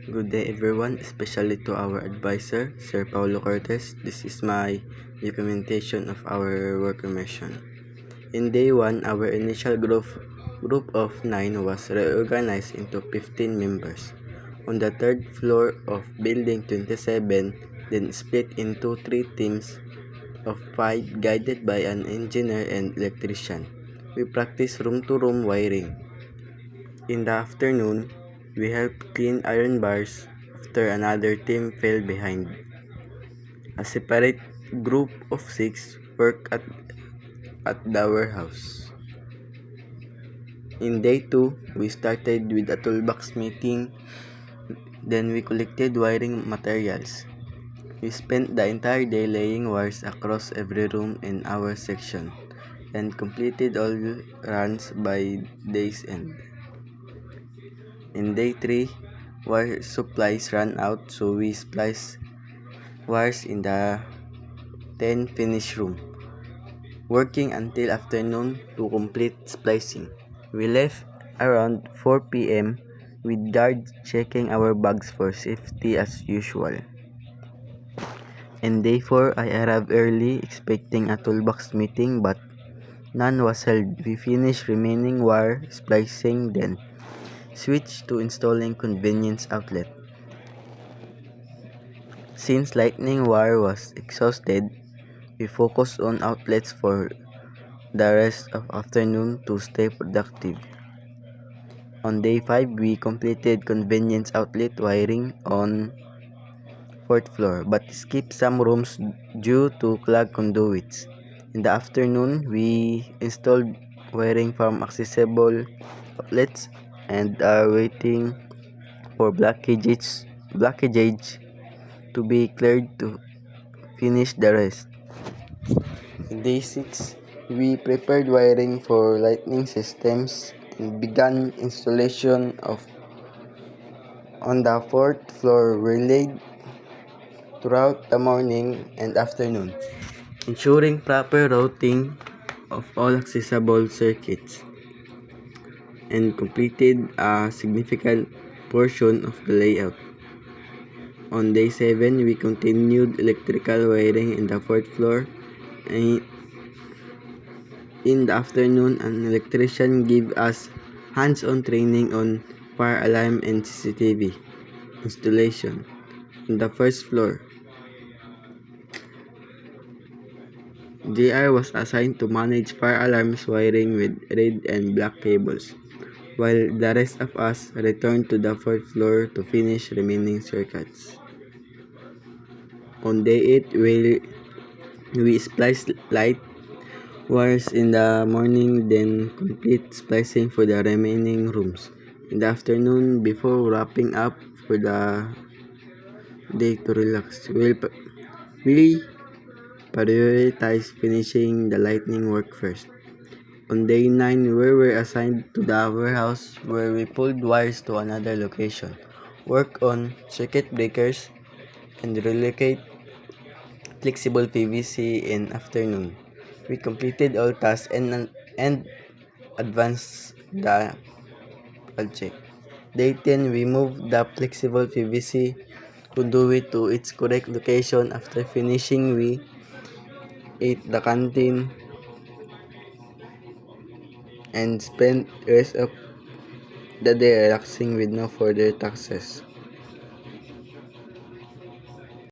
Good day everyone, especially to our advisor, Sir Paulo Cortes. This is my documentation of our work mission. In day 1, our initial group of 9 was reorganized into 15 members. On the third floor of Building 27, then split into 3 teams of 5 guided by an engineer and electrician. We practiced room-to-room wiring. In the afternoon, we helped clean iron bars after another team fell behind. A separate group of 6 worked at the warehouse. In day 2, we started with a toolbox meeting, then we collected wiring materials. We spent the entire day laying wires across every room in our section and completed all runs by day's end. In day 3, wire supplies ran out, so we spliced wires in the 10 finished room, working until afternoon to complete splicing. We left around 4 p.m. with guards checking our bags for safety as usual. In day 4, I arrived early expecting a toolbox meeting, but none was held. We finished remaining wire splicing, then switched to installing convenience outlet. Since lightning wire was exhausted, we focused on outlets for the rest of afternoon to stay productive. On day 5, we completed convenience outlet wiring on 4th floor, but skipped some rooms due to clogged conduits. In the afternoon, we installed wiring from accessible outlets and are waiting for blockages to be cleared to finish the rest. Day 6, we prepared wiring for lighting systems and began installation on the 4th floor. We laid throughout the morning and afternoon, ensuring proper routing of all accessible circuits, and completed a significant portion of the layout. On day 7, we continued electrical wiring in the 4th floor. In the afternoon, an electrician gave us hands-on training on fire alarm and CCTV installation on the 1st floor. JR was assigned to manage fire alarms wiring with red and black cables, while the rest of us returned to the 4th floor to finish remaining circuits. On day 8, we spliced light wires in the morning, then complete splicing for the remaining rooms in the afternoon before wrapping up for the day to relax. We prioritize finishing the lighting work first. On day 9, we were assigned to the warehouse where we pulled wires to another location, work on circuit breakers, and relocate flexible PVC in afternoon. We completed all tasks and advanced the project. Day 10, we moved the flexible PVC conduit to its correct location. After finishing, we ate the canteen and spent the rest of the day relaxing with no further taxes.